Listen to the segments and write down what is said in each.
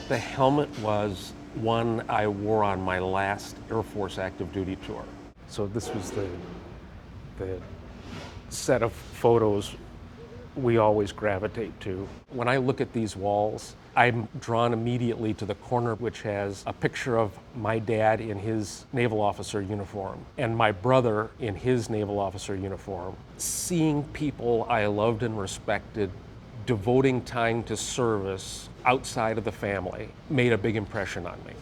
The helmet was one I wore on my last Air Force active duty tour. So this was the set of photos we always gravitate to. When I look at these walls, I'm drawn immediately to the corner which has a picture of my dad in his naval officer uniform and my brother in his naval officer uniform. Seeing people I loved and respected devoting time to service outside of the family made a big impression on me.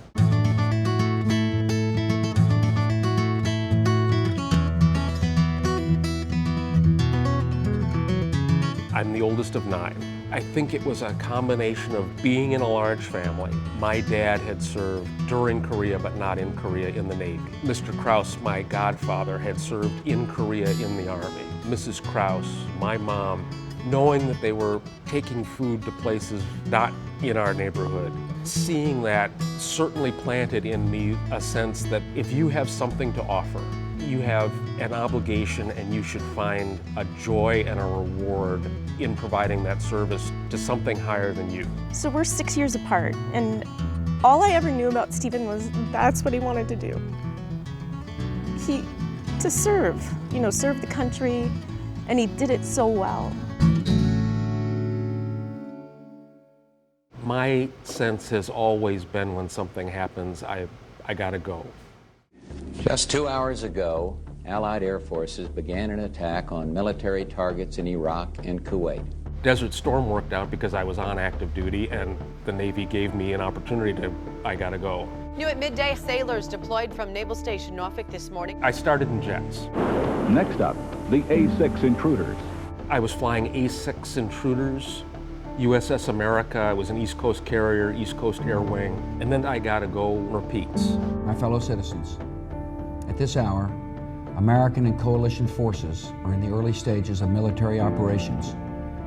I'm the oldest of 9. I think it was a combination of being in a large family. My dad had served during Korea, but not in Korea, in the Navy. Mr. Krause, my godfather, had served in Korea in the Army. Mrs. Krause, my mom, knowing that they were taking food to places not in our neighborhood, seeing that certainly planted in me a sense that if you have something to offer, you have an obligation and you should find a joy and a reward in providing that service to something higher than you. So we're 6 years apart, and all I ever knew about Stephen was that's what he wanted to do. To serve, serve the country, and he did it so well. My sense has always been when something happens, I gotta go. Just 2 hours ago, Allied air forces began an attack on military targets in Iraq and Kuwait. Desert Storm worked out because I was on active duty and the Navy gave me an opportunity I gotta go. New at midday, sailors deployed from Naval Station Norfolk this morning. I started in jets. Next up, the A-6 Intruders. I was flying A-6 Intruders, USS America. I was an East Coast carrier, East Coast Air Wing, and then I gotta go repeats. My fellow citizens, at this hour, American and coalition forces are in the early stages of military operations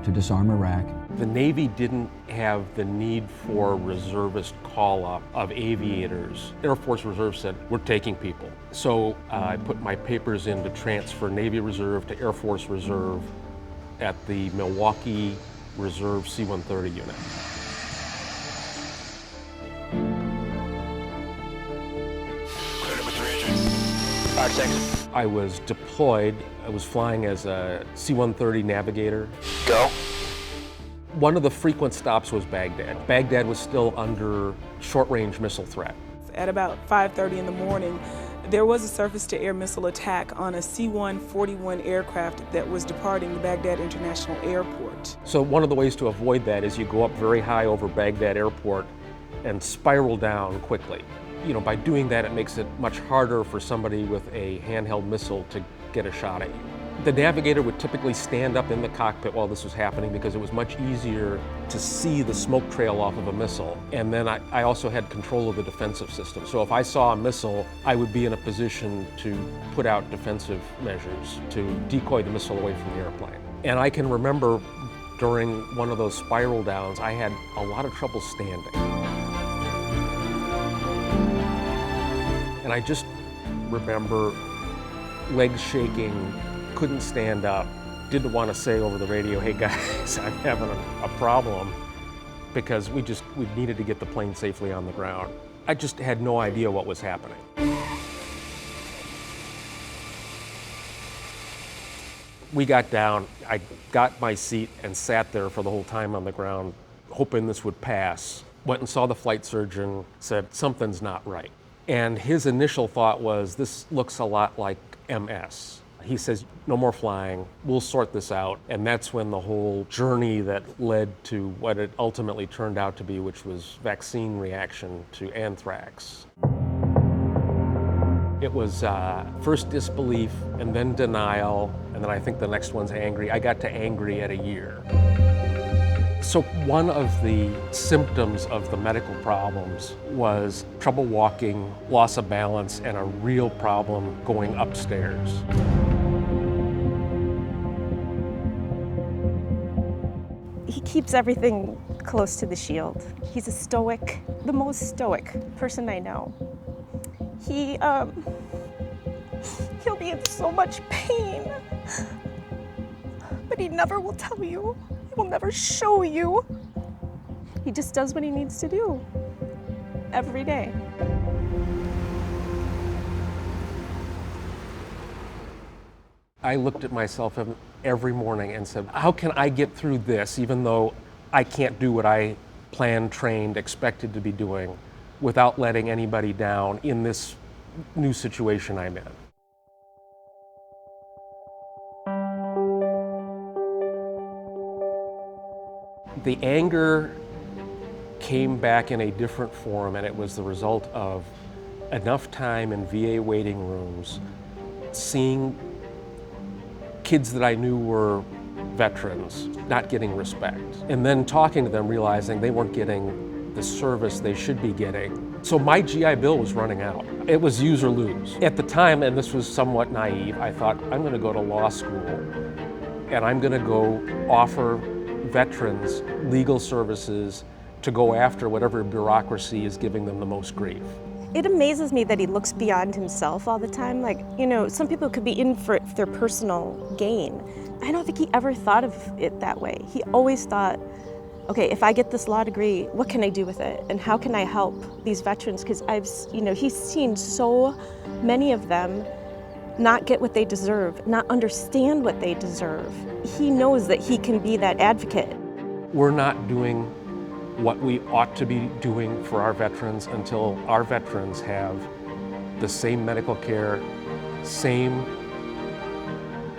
to disarm Iraq. The Navy didn't have the need for reservist call-up of aviators. Air Force Reserve said, we're taking people. So I put my papers in to transfer Navy Reserve to Air Force Reserve at the Milwaukee Reserve C-130 unit. I was deployed. I was flying as a C-130 Navigator. Go. One of the frequent stops was Baghdad. Baghdad was still under short-range missile threat. At about 5:30 in the morning, there was a surface-to-air missile attack on a C-141 aircraft that was departing the Baghdad International Airport. So one of the ways to avoid that is you go up very high over Baghdad Airport and spiral down quickly. By doing that, it makes it much harder for somebody with a handheld missile to get a shot at you. The Navigator would typically stand up in the cockpit while this was happening because it was much easier to see the smoke trail off of a missile. And then I also had control of the defensive system. So if I saw a missile, I would be in a position to put out defensive measures to decoy the missile away from the airplane. And I can remember during one of those spiral downs, I had a lot of trouble standing. And I just remember legs shaking, couldn't stand up, didn't want to say over the radio, hey guys, I'm having a problem, because we needed to get the plane safely on the ground. I just had no idea what was happening. We got down, I got my seat and sat there for the whole time on the ground, hoping this would pass. Went and saw the flight surgeon, said, something's not right. And his initial thought was, this looks a lot like MS. He says, no more flying, we'll sort this out. And that's when the whole journey that led to what it ultimately turned out to be, which was vaccine reaction to anthrax. It was first disbelief and then denial, and then I think the next one's angry. I got to angry at a year. So one of the symptoms of the medical problems was trouble walking, loss of balance, and a real problem going upstairs. He keeps everything close to the shield. He's a stoic, the most stoic person I know. He'll be in so much pain, but he never will tell you. He will never show you. He just does what he needs to do every day. I looked at myself every morning and said, how can I get through this even though I can't do what I planned, trained, expected to be doing without letting anybody down in this new situation I'm in? The anger came back in a different form, and it was the result of enough time in VA waiting rooms, seeing kids that I knew were veterans not getting respect, and then talking to them, realizing they weren't getting the service they should be getting. So my GI Bill was running out. It was use or lose. At the time, and this was somewhat naive, I thought, I'm going to go to law school, and I'm going to go offer veterans legal services to go after whatever bureaucracy is giving them the most grief. It amazes me that he looks beyond himself all the time. Like, you know, some people could be in for their personal gain. I don't think he ever thought of it that way. He always thought, okay, if I get this law degree, what can I do with it? And how can I help these veterans? Because he's seen so many of them not get what they deserve, not understand what they deserve. He knows that he can be that advocate. We're not doing what we ought to be doing for our veterans until our veterans have the same medical care, same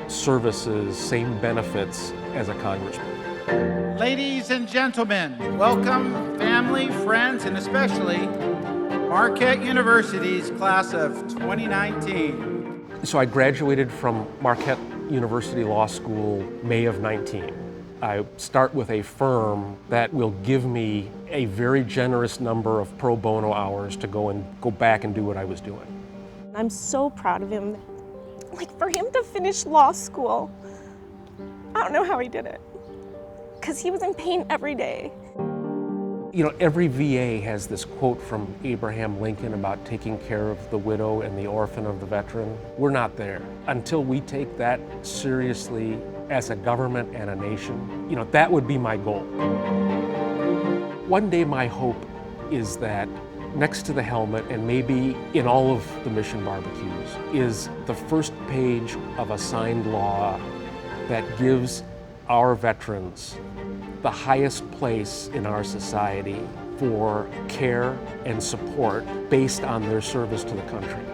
services, same benefits as a congressman. Ladies and gentlemen, welcome family, friends, and especially Marquette University's class of 2019. So I graduated from Marquette University Law School May of 19. I start with a firm that will give me a very generous number of pro bono hours to go back and do what I was doing. I'm so proud of him. Like, for him to finish law school, I don't know how he did it, because he was in pain every day. You know, every VA has this quote from Abraham Lincoln about taking care of the widow and the orphan of the veteran. We're not there. Until we take that seriously as a government and a nation, you know, that would be my goal. One day my hope is that next to the helmet, and maybe in all of the mission barbecues, is the first page of a signed law that gives our veterans the highest place in our society for care and support based on their service to the country.